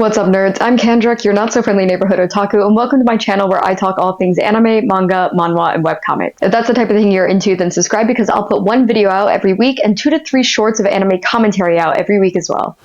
What's up, nerds? I'm Kendrick, your not-so-friendly neighborhood otaku, and welcome to my channel where I talk all things anime, manga, manhwa, and webcomics. If that's the type of thing you're into, then subscribe because I'll put one video out every week and 2 to 3 shorts of anime commentary out every week as well.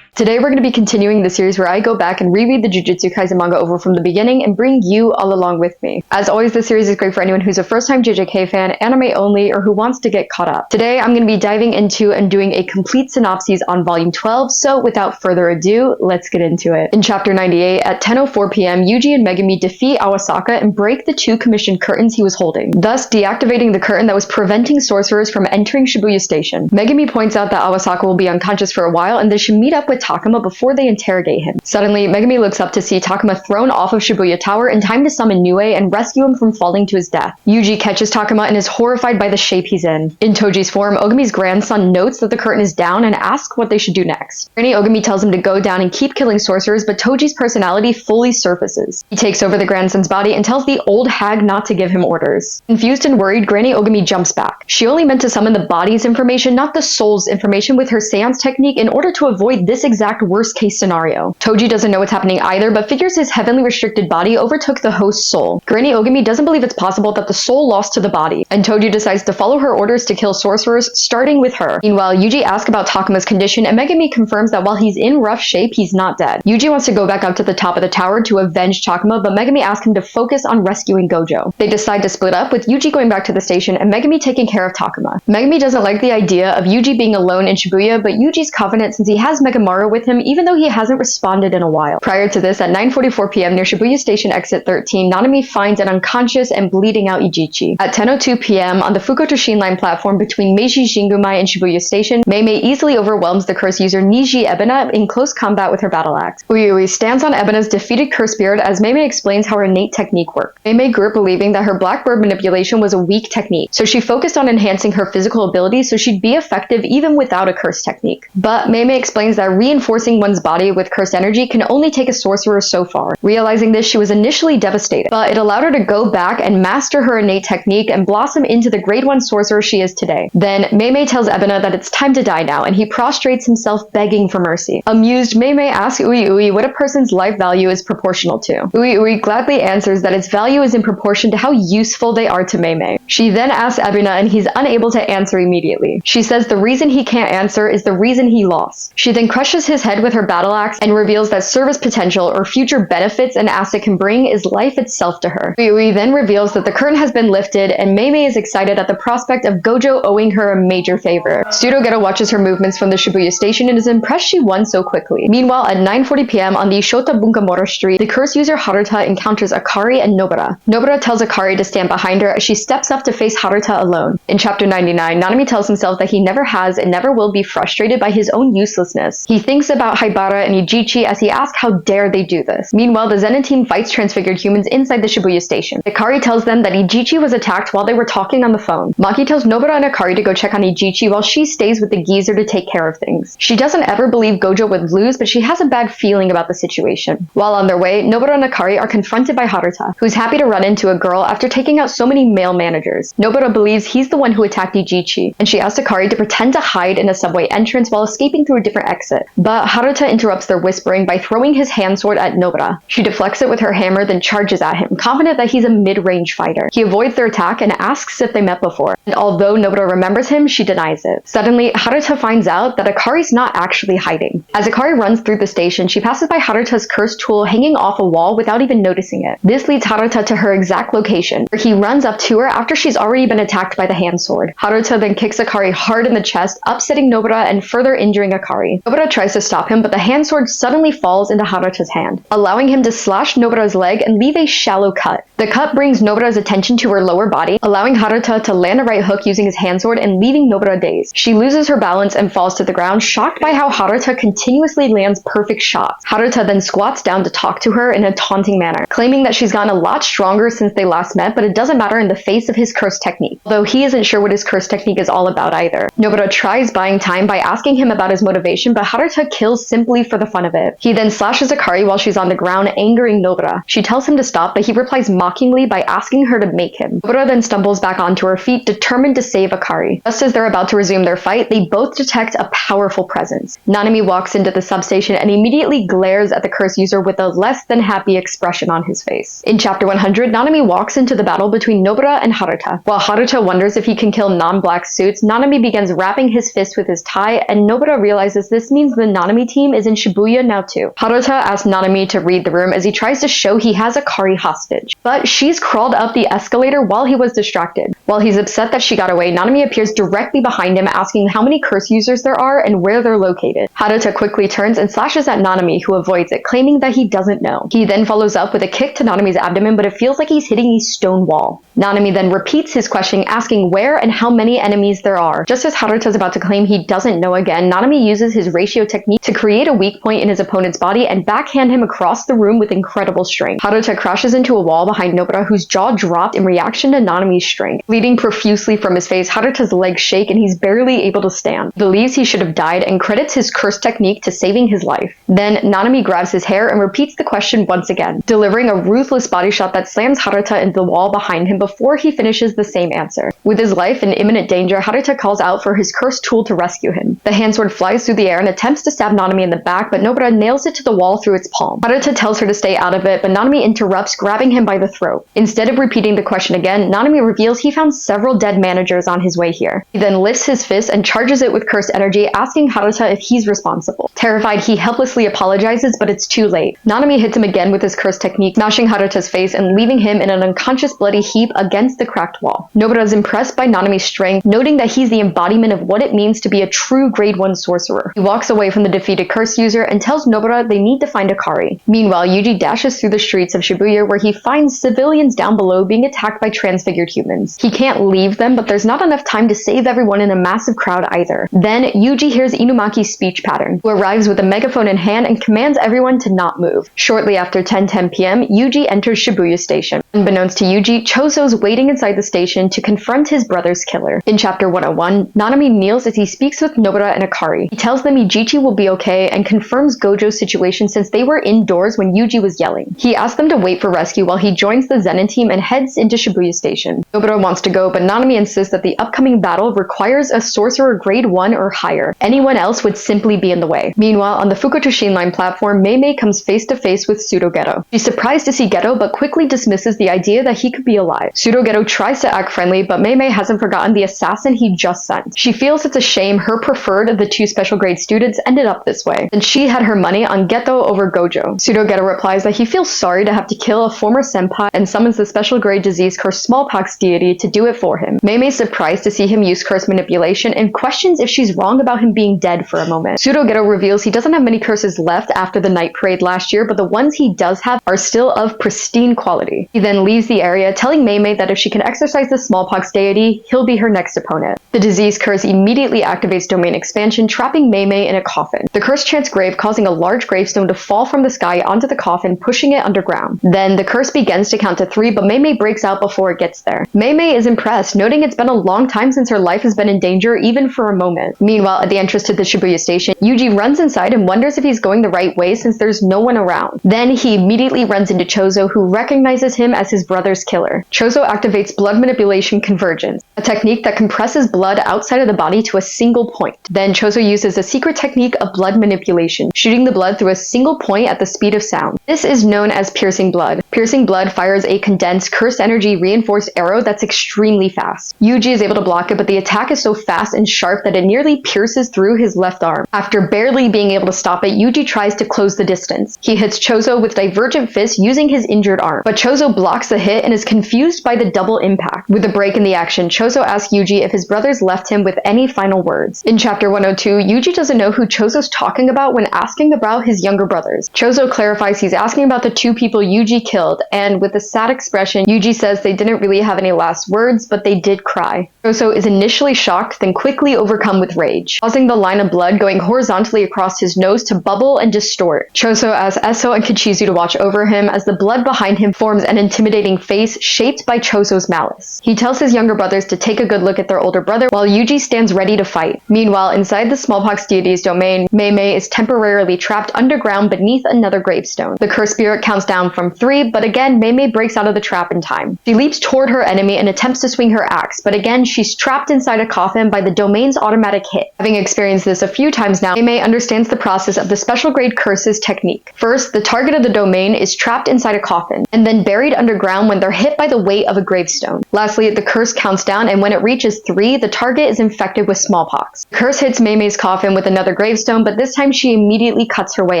Today we're going to be continuing the series where I go back and reread the Jujutsu Kaisen manga over from the beginning and bring you all along with me. As always, this series is great for anyone who's a first-time JJK fan, anime only, or who wants to get caught up. Today I'm going to be diving into and doing a complete synopsis on volume 12, so without further ado, let's get into it. In chapter 98, at 10:04 p.m, Yuji and Megami defeat Awasaka and break the 2 commissioned curtains he was holding, thus deactivating the curtain that was preventing sorcerers from entering Shibuya Station. Megami points out that Awasaka will be unconscious for a while and they should meet up with Takuma before they interrogate him. Suddenly, Megami looks up to see Takuma thrown off of Shibuya Tower in time to summon Nue and rescue him from falling to his death. Yuji catches Takuma and is horrified by the shape he's in. In Toji's form, Ogami's grandson notes that the curtain is down and asks what they should do next. Granny Ogami tells him to go down and keep killing sorcerers, but Toji's personality fully surfaces. He takes over the grandson's body and tells the old hag not to give him orders. Confused and worried, Granny Ogami jumps back. She only meant to summon the body's information, not the soul's information, with her seance technique in order to avoid this exact worst-case scenario. Toji doesn't know what's happening either, but figures his heavenly restricted body overtook the host's soul. Granny Ogami doesn't believe it's possible that the soul lost to the body, and Toji decides to follow her orders to kill sorcerers, starting with her. Meanwhile, Yuji asks about Takuma's condition, and Megami confirms that while he's in rough shape, he's not dead. Yuji wants to go back up to the top of the tower to avenge Takuma, but Megami asks him to focus on rescuing Gojo. They decide to split up, with Yuji going back to the station and Megami taking care of Takuma. Megami doesn't like the idea of Yuji being alone in Shibuya, but Yuji's confident since he has Mechamaru with him, even though he hasn't responded in a while. Prior to this, at 9:44 p.m. near Shibuya Station exit 13, Nanami finds an unconscious and bleeding out Ijichi. At 10:02 p.m. on the Fukoto-shin line platform between Meiji Shingumai and Shibuya Station, Mei Mei easily overwhelms the curse user Niji Ebina in close combat with her battle axe. Uyui stands on Ebina's defeated curse spirit as Mei Mei explains how her innate technique worked. Mei Mei grew up believing that her blackbird manipulation was a weak technique, so she focused on enhancing her physical abilities so she'd be effective even without a curse technique. But Mei Mei explains that reinforcing one's body with cursed energy can only take a sorcerer so far. Realizing this, she was initially devastated, but it allowed her to go back and master her innate technique and blossom into the grade 1 sorcerer she is today. Then, Mei Mei tells Ebina that it's time to die now, and he prostrates himself begging for mercy. Amused, Mei Mei asks Uyui what a person's life value is proportional to. Uyui gladly answers that its value is in proportion to how useful they are to Mei Mei. She then asks Ebina and he's unable to answer immediately. She says the reason he can't answer is the reason he lost. She then crushes his head with her battle axe and reveals that service potential or future benefits an asset can bring is life itself to her. Uyui then reveals that the curtain has been lifted and Mei Mei is excited at the prospect of Gojo owing her a major favor. Pseudo-Geto watches her movements from the Shibuya Station and is impressed she won so quickly. Meanwhile, at 9:40 p.m. on the Shota Bunkamura Street, the curse user Haruta encounters Akari and Nobara. Nobara tells Akari to stand behind her as she steps up to face Haruta alone. In chapter 99, Nanami tells himself that he never has and never will be frustrated by his own uselessness. He thinks about Haibara and Ijichi as he asks how dare they do this. Meanwhile, the Zenin team fights transfigured humans inside the Shibuya Station. Akari tells them that Ijichi was attacked while they were talking on the phone. Maki tells Nobara and Akari to go check on Ijichi while she stays with the geezer to take care of things. She doesn't ever believe Gojo would lose, but she has a bad feeling about the situation. While on their way, Nobara and Akari are confronted by Haruta, who's happy to run into a girl after taking out so many male managers. Nobara believes he's the one who attacked Ijichi, and she asks Akari to pretend to hide in a subway entrance while escaping through a different exit. But Haruta interrupts their whispering by throwing his hand sword at Nobara. She deflects it with her hammer, then charges at him, confident that he's a mid-range fighter. He avoids their attack and asks if they met before, and although Nobara remembers him, she denies it. Suddenly, Haruta finds out that Akari's not actually hiding. As Akari runs through the station, she passes by Haruta's cursed tool hanging off a wall without even noticing it. This leads Haruta to her exact location, where he runs up to her after she's already been attacked by the hand sword. Haruta then kicks Akari hard in the chest, upsetting Nobara and further injuring Akari. Nobara tries to stop him, but the hand sword suddenly falls into Haruta's hand, allowing him to slash Nobara's leg and leave a shallow cut. The cut brings Nobara's attention to her lower body, allowing Haruta to land a right hook using his hand sword and leaving Nobara dazed. She loses her balance and falls to the ground, shocked by how Haruta continuously lands perfect shots. Haruta then squats down to talk to her in a taunting manner, claiming that she's gotten a lot stronger since they last met, but it doesn't matter in the face of his curse technique, although he isn't sure what his curse technique is all about either. Nobara tries buying time by asking him about his motivation, but Haruta Haruta kills simply for the fun of it. He then slashes Akari while she's on the ground, angering Nobara. She tells him to stop, but he replies mockingly by asking her to make him. Nobara then stumbles back onto her feet, determined to save Akari. Just as they're about to resume their fight, they both detect a powerful presence. Nanami walks into the substation and immediately glares at the curse user with a less than happy expression on his face. In chapter 100, Nanami walks into the battle between Nobara and Haruta. While Haruta wonders if he can kill non-black suits, Nanami begins wrapping his fist with his tie, and Nobara realizes this means the Nanami team is in Shibuya now too. Haruta asks Nanami to read the room as he tries to show he has Akari hostage, but she's crawled up the escalator while he was distracted. While he's upset that she got away, Nanami appears directly behind him, asking how many curse users there are and where they're located. Haruta quickly turns and slashes at Nanami, who avoids it, claiming that he doesn't know. He then follows up with a kick to Nanami's abdomen, but it feels like he's hitting a stone wall. Nanami then repeats his question, asking where and how many enemies there are. Just as Haruta's about to claim he doesn't know again, Nanami uses his ratio technique to create a weak point in his opponent's body and backhand him across the room with incredible strength. Haruta crashes into a wall behind Nobara, whose jaw dropped in reaction to Nanami's strength. Bleeding profusely from his face, Haruta's legs shake and he's barely able to stand. He believes he should have died and credits his curse technique to saving his life. Then Nanami grabs his hair and repeats the question once again, delivering a ruthless body shot that slams Haruta into the wall behind him before he finishes the same answer. With his life in imminent danger, Haruta calls out for his cursed tool to rescue him. The handsword flies through the air and attempts to stab Nanami in the back, but Nobara nails it to the wall through its palm. Haruta tells her to stay out of it, but Nanami interrupts, grabbing him by the throat. Instead of repeating the question again, Nanami reveals he found several dead managers on his way here. He then lifts his fist and charges it with cursed energy, asking Haruta if he's responsible. Terrified, he helplessly apologizes, but it's too late. Nanami hits him again with his cursed technique, smashing Haruta's face and leaving him in an unconscious bloody heap against the cracked wall. Nobara is impressed by Nanami's strength, noting that he's the embodiment of what it means to be a true grade 1 sorcerer. He walks away from the defeated curse user and tells Nobara they need to find Akari. Meanwhile, Yuji dashes through the streets of Shibuya where he finds civilians down below being attacked by transfigured humans. He can't leave them, but there's not enough time to save everyone in a massive crowd either. Then Yuji hears Inumaki's speech pattern, who arrives with a megaphone in hand and commands everyone to not move. Shortly after 10:10 p.m., Yuji enters Shibuya Station. Unbeknownst to Yuji, Choso's waiting inside the station to confront his brother's killer. In chapter 101, Nanami kneels as he speaks with Nobara and Akari. He tells them Ijichi will be okay and confirms Gojo's situation since they were indoors when Yuji was yelling. He asks them to wait for rescue while he joins the Zenin team and heads into Shibuya Station. Nobara wants to go, but Nanami insists that the upcoming battle requires a sorcerer grade 1 or higher. Anyone else would simply be in the way. Meanwhile, on the Fukutushin Line platform, Mei Mei comes face to face with Pseudo-Geto. She's surprised to see Geto, but quickly dismisses the idea that he could be alive. Pseudo-Geto tries to act friendly, but Mei Mei hasn't forgotten the assassin he just sent. She feels it's a shame her preferred of the two special grade students ended up this way, and she had her money on Geto over Gojo. Pseudo-Geto replies that he feels sorry to have to kill a former senpai and summons the special grade disease cursed Smallpox deity to do it for him. Mei Mei's surprised to see him use curse manipulation and questions if she's wrong about him being dead for a moment. Pseudo-Geto reveals he doesn't have many curses left after the night parade last year, but the ones he does have are still of pristine quality. He then leaves the area, telling Mei Mei that if she can exercise the Smallpox deity, he'll be her next opponent. The disease curse immediately activates domain expansion, trapping Mei Mei in a coffin. The curse chants grave, causing a large gravestone to fall from the sky onto the coffin, pushing it underground. Then the curse begins to count to 3, but Mei Mei breaks out before it gets there. Mei Mei is impressed, noting it's been a long time since her life has been in danger, even for a moment. Meanwhile, at the entrance to the Shibuya station, Yuji runs inside and wonders if he's going the right way since there's no one around. Then he immediately runs into Choso, who recognizes him as his brother's killer. Choso activates blood manipulation convergence, a technique that compresses blood outside of the body to a single point. Then Choso uses a secret technique of blood manipulation, shooting the blood through a single point at the speed of sound. This is known as piercing blood. Piercing blood fires a condensed, cursed energy reinforced arrow that's extremely fast. Yuji is able to block it, but the attack is so fast and sharp that it nearly pierces through his left arm. After barely being able to stop it, Yuji tries to close the distance. He hits Choso with divergent fists using his injured arm, but Choso blocks the hit and is confused by the double impact. With a break in the action, Choso asks Yuji if his brothers left him with any final words. In chapter 102, Yuji doesn't know who Choso's talking about when asking about his younger brothers. Choso clarifies he's asking about the two people Yuji killed, and with a sad expression, Yuji says they didn't really have any last words, but they did cry. Choso is initially shocked, then quickly overcome with rage, causing the line of blood going horizontally across his nose to bubble and distort. Choso asks Eso and Kichizu to watch over him as the blood behind him forms an intimidating face shaped by Choso's malice. He tells his younger brothers to take a good look at their older brother while Yuji stands ready to fight. Meanwhile, inside the Smallpox deity's domain, domain, Mei Mei is temporarily trapped underground beneath another gravestone. The cursed spirit counts down from 3, but again, Mei Mei breaks out of the trap in time. She leaps toward her enemy and attempts to swing her axe, but again, she's trapped inside a coffin by the domain's automatic hit. Having experienced this a few times now, Mei Mei understands the process of the special grade curses technique. First, the target of the domain is trapped inside a coffin, and then buried underground when they're hit by the weight of a gravestone. Lastly, the curse counts down, and when it reaches 3, the target is infected with smallpox. The curse hits Mei Mei's coffin with another gravestone, but this time she immediately cuts her way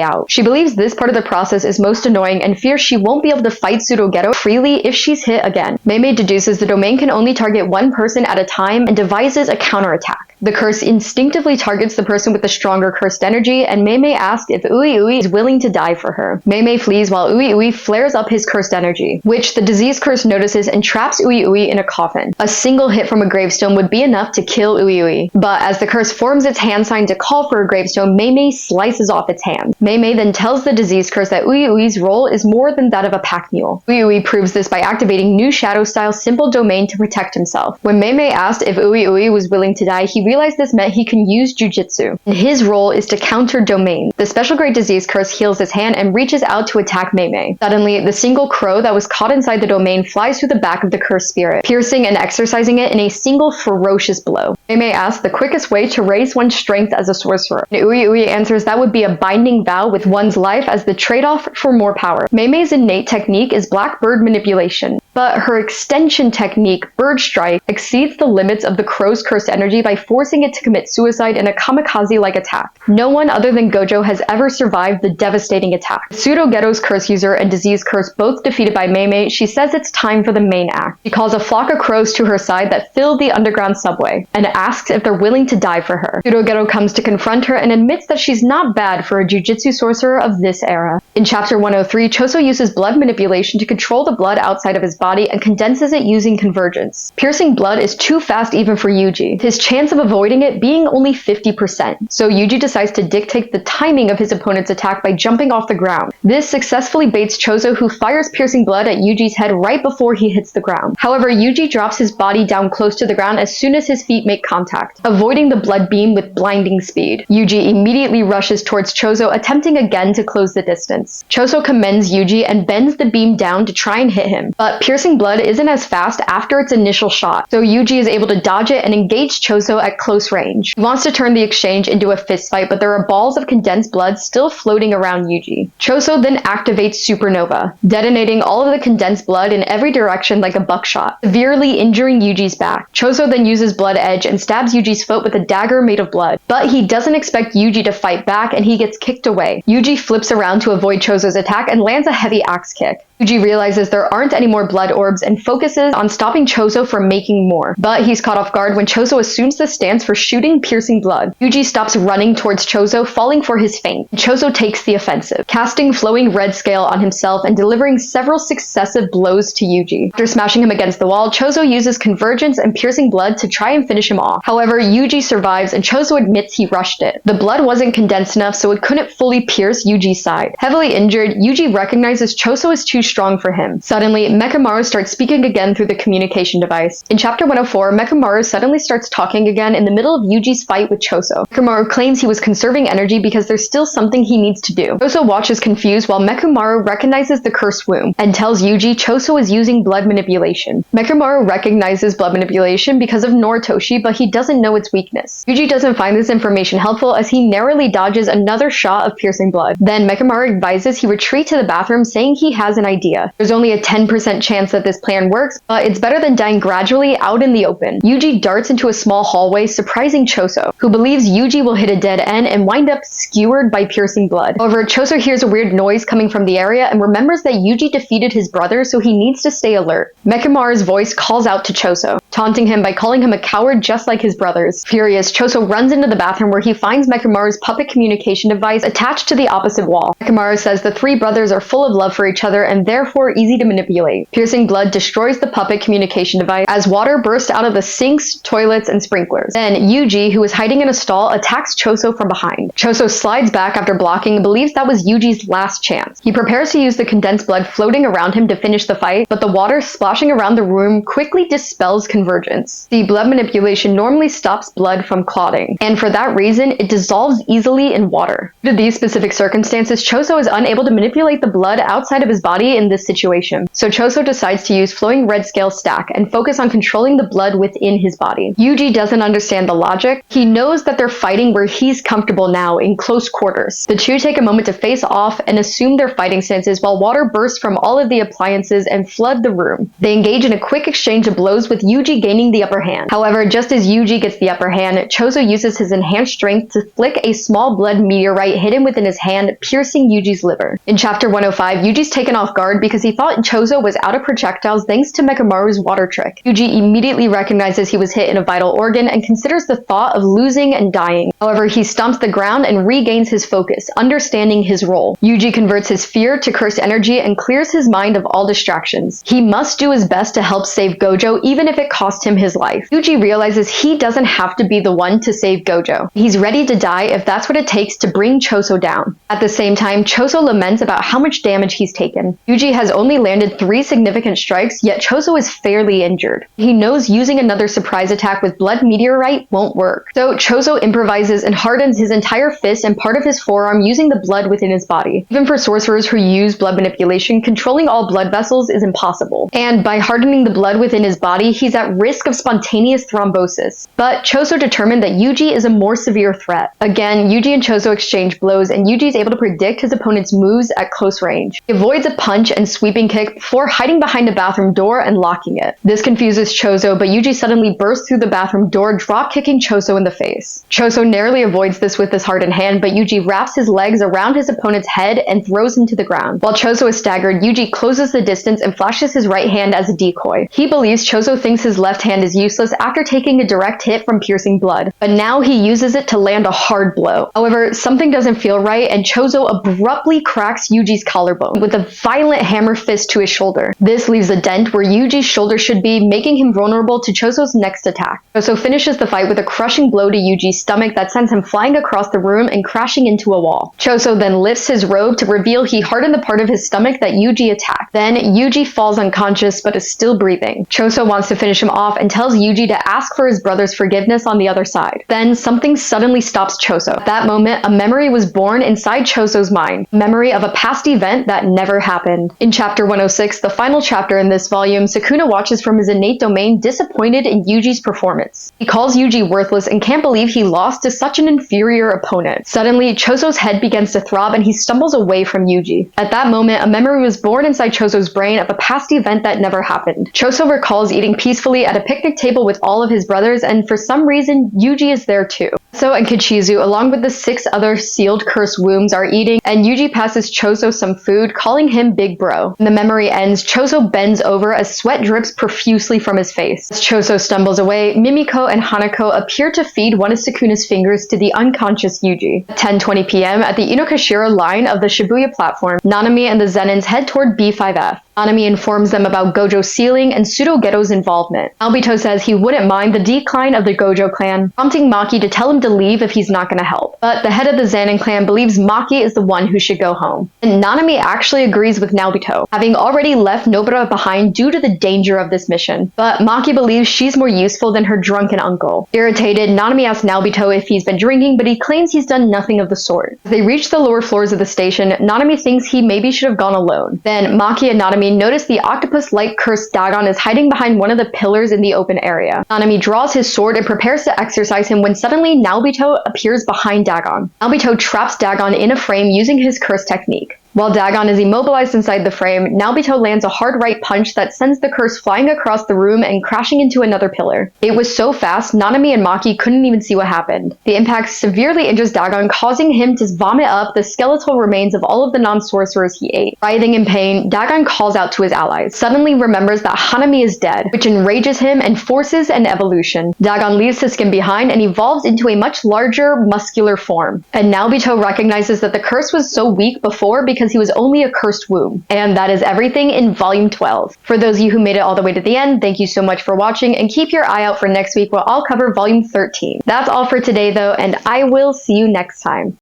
out. She believes this part of the process is most annoying and fears she won't be able to fight Pseudo-Geto freely if she's hit again. Mei Mei deduces the domain can only target one person at a time and devises a counterattack. The curse instinctively targets the person with the stronger cursed energy, and Mei Mei asks if Ui Ui is willing to die for her. Mei Mei flees while Ui Ui flares up his cursed energy, which the disease curse notices and traps Ui Ui in a coffin. A single hit from a gravestone would be enough to kill Ui Ui, but as the curse forms its hand sign to call for a gravestone, Mei Mei slices off its hand. Mei Mei then tells the disease curse that Ui Ui's role is more than that of a pack mule. Ui Ui proves this by activating new shadow-style simple domain to protect himself. When Mei Mei asked if Ui Ui was willing to die, he realized this meant he can use Jujutsu, and his role is to counter domain. The special grade disease curse heals his hand and reaches out to attack Mei Mei. Suddenly, the single crow that was caught inside the domain flies through the back of the cursed spirit, piercing and exorcising it in a single ferocious blow. Mei Mei asks the quickest way to raise one's strength as a sorcerer, and Ui Ui answers that would be a binding vow with one's life as the trade-off for more power. Mei Mei's innate technique is blackbird manipulation, but her extension technique, Bird Strike, exceeds the limits of the crow's cursed energy by forcing it to commit suicide in a kamikaze-like attack. No one other than Gojo has ever survived the devastating attack. Pseudo-Geto's curse user and disease curse both defeated by Mei Mei, she says it's time for the main act. She calls a flock of crows to her side that fill the underground subway, and asks if they're willing to die for her. Pseudo-Geto comes to confront her and admits that she's not bad for a Jujutsu sorcerer of this era. In chapter 103, Choso uses blood manipulation to control the blood outside of his body and condenses it using convergence. Piercing blood is too fast even for Yuji, his chance of avoiding it being only 50%. So Yuji decides to dictate the timing of his opponent's attack by jumping off the ground. This successfully baits Choso, who fires piercing blood at Yuji's head right before he hits the ground. However, Yuji drops his body down close to the ground as soon as his feet make contact, avoiding the blood beam with blinding speed. Yuji immediately rushes towards Choso, attempting again to close the distance. Choso commends Yuji and bends the beam down to try and hit him, but piercing blood isn't as fast after its initial shot, so Yuji is able to dodge it and engage Choso at close range. He wants to turn the exchange into a fistfight, but there are balls of condensed blood still floating around Yuji. Choso then activates Supernova, detonating all of the condensed blood in every direction like a buckshot, severely injuring Yuji's back. Choso then uses Blood Edge and stabs Yuji's foot with a dagger made of blood, but he doesn't expect Yuji to fight back and he gets kicked away. Yuji flips around to avoid Choso's attack and lands a heavy axe kick. Yuji realizes there aren't any more blood orbs and focuses on stopping Choso from making more, but he's caught off guard when Choso assumes the stance for shooting piercing blood. Yuji stops running towards Choso, falling for his feint. Choso takes the offensive, casting flowing red scale on himself and delivering several successive blows to Yuji. After smashing him against the wall, Choso uses convergence and piercing blood to try and finish him off. However, Yuji survives and Choso admits he rushed it. The blood wasn't condensed enough, so it couldn't fully pierce Yuji's side. Heavily injured, Yuji recognizes Choso is too strong for him. Suddenly, Mechamaru starts speaking again through the communication device. In chapter 104, Mechamaru suddenly starts talking again in the middle of Yuji's fight with Choso. Mechamaru claims he was conserving energy because there's still something he needs to do. Choso watches confused while Mechamaru recognizes the cursed womb and tells Yuji Choso is using blood manipulation. Mechamaru recognizes blood manipulation because of Noritoshi, but he doesn't know its weakness. Yuji doesn't find this information helpful as he narrowly dodges another shot of piercing blood. Then Mechamaru advises he retreat to the bathroom, saying he has an idea. There's only a 10% chance that this plan works, but it's better than dying gradually out in the open. Yuji darts into a small hallway, surprising Choso, who believes Yuji will hit a dead end and wind up skewered by piercing blood. However, Choso hears a weird noise coming from the area and remembers that Yuji defeated his brother, so he needs to stay alert. Mechamaru's voice calls out to Choso, taunting him by calling him a coward just like his brothers. Furious, Choso runs into the bathroom where he finds Mechamaru's puppet communication device attached to the opposite wall. Mechamaru says the three brothers are full of love for each other and therefore easy to manipulate. Piercing blood destroys the puppet communication device as water bursts out of the sinks, toilets, and sprinklers. Then Yuji, who is hiding in a stall, attacks Choso from behind. Choso slides back after blocking and believes that was Yuji's last chance. He prepares to use the condensed blood floating around him to finish the fight, but the water splashing around the room quickly dispels convergence. The blood manipulation normally stops blood from clotting, and for that reason, it dissolves easily in water. Due to these specific circumstances, Choso is unable to manipulate the blood outside of his body in this situation. So Choso decides to use flowing red scale stack and focus on controlling the blood within his body. Yuji doesn't understand the logic. He knows that they're fighting where he's comfortable now, in close quarters. The two take a moment to face off and assume their fighting stances while water bursts from all of the appliances and flood the room. They engage in a quick exchange of blows with Yuji gaining the upper hand. However, just as Yuji gets the upper hand, Choso uses his enhanced strength to flick a small blood meteorite hidden within his hand, piercing Yuji's liver. In chapter 105, Yuji's taken off guard because he thought Choso was out of projectiles thanks to Mechamaru's water trick. Yuji immediately recognizes he was hit in a vital organ and considers the thought of losing and dying. However, he stomps the ground and regains his focus, understanding his role. Yuji converts his fear to cursed energy and clears his mind of all distractions. He must do his best to help save Gojo, even if it cost him his life. Yuji realizes he doesn't have to be the one to save Gojo. He's ready to die if that's what it takes to bring Choso down. At the same time, Choso laments about how much damage he's taken. Yuji has only landed 3 significant strikes, yet Choso is fairly injured. He knows using another surprise attack with blood meteorite won't work. So Choso improvises and hardens his entire fist and part of his forearm using the blood within his body. Even for sorcerers who use blood manipulation, controlling all blood vessels is impossible. And by hardening the blood within his body, he's at risk of spontaneous thrombosis. But Choso determined that Yuji is a more severe threat. Again, Yuji and Choso exchange blows, and Yuji is able to predict his opponent's moves at close range. He avoids a punch and sweeping kick before hiding behind a bathroom door and locking it. This confuses Choso, but Yuji suddenly bursts through the bathroom door, drop-kicking Choso in the face. Choso narrowly avoids this with his hardened hand, but Yuji wraps his legs around his opponent's head and throws him to the ground. While Choso is staggered, Yuji closes the distance and flashes his right hand as a decoy. He believes Choso thinks his left hand is useless after taking a direct hit from piercing blood, but now he uses it to land a hard blow. However, something doesn't feel right, and Choso abruptly cracks Yuji's collarbone with a violent hammer fist to his shoulder. This leaves a dent where Yuji's shoulder should be, making him vulnerable to Choso's next attack. Choso finishes the fight with a crushing blow to Yuji's stomach that sends him flying across the room and crashing into a wall. Choso then lifts his robe to reveal he hardened the part of his stomach that Yuji attacked. Then Yuji falls unconscious but is still breathing. Choso wants to finish him off and tells Yuji to ask for his brother's forgiveness on the other side. Then something suddenly stops Choso. At that moment, a memory was born inside Choso's mind. Memory of a past event that never happened. In chapter 106, the final chapter in this volume, Sukuna watches from his innate domain, disappointed in Yuji's performance. He calls Yuji worthless and can't believe he lost to such an inferior opponent. Suddenly, Choso's head begins to throb and he stumbles away from Yuji. At that moment, a memory was born inside Choso's brain of a past event that never happened. Choso recalls eating peacefully at a picnic table with all of his brothers, and for some reason, Yuji is there too. So and Kichizu, along with the 6 other sealed cursed wombs, are eating, and Yuji passes Choso some food, calling him Big Bro. When the memory ends, Choso bends over as sweat drips profusely from his face. As Choso stumbles away, Mimiko and Hanako appear to feed one of Sukuna's fingers to the unconscious Yuji. At 10:20 p.m., at the Inokashira line of the Shibuya platform, Nanami and the Zenins head toward B5F. Nanami informs them about Gojo's sealing and Pseudo-Geto's involvement. Obito says he wouldn't mind the decline of the Gojo clan, prompting Maki to tell him to leave if he's not going to help. But the head of the Zenin clan believes Maki is the one who should go home. And Nanami actually agrees with Naobito, having already left Nobara behind due to the danger of this mission. But Maki believes she's more useful than her drunken uncle. Irritated, Nanami asks Naobito if he's been drinking, but he claims he's done nothing of the sort. As they reach the lower floors of the station, Nanami thinks he maybe should have gone alone. Then Maki and Nanami notice the octopus-like cursed Dagon is hiding behind one of the pillars in the open area. Nanami draws his sword and prepares to exercise him when suddenly Naobito appears behind Dagon. Naobito traps Dagon in a frame using his curse technique. While Dagon is immobilized inside the frame, Naobito lands a hard right punch that sends the curse flying across the room and crashing into another pillar. It was so fast, Nanami and Maki couldn't even see what happened. The impact severely injures Dagon, causing him to vomit up the skeletal remains of all of the non-sorcerers he ate. Writhing in pain, Dagon calls out to his allies, suddenly remembers that Hanami is dead, which enrages him and forces an evolution. Dagon leaves his skin behind and evolves into a much larger, muscular form. And Naobito recognizes that the curse was so weak before because because he was only a cursed womb. And that is everything in volume 12. For those of you who made it all the way to the end, thank you so much for watching, and keep your eye out for next week where I'll cover volume 13. That's all for today though, and I will see you next time.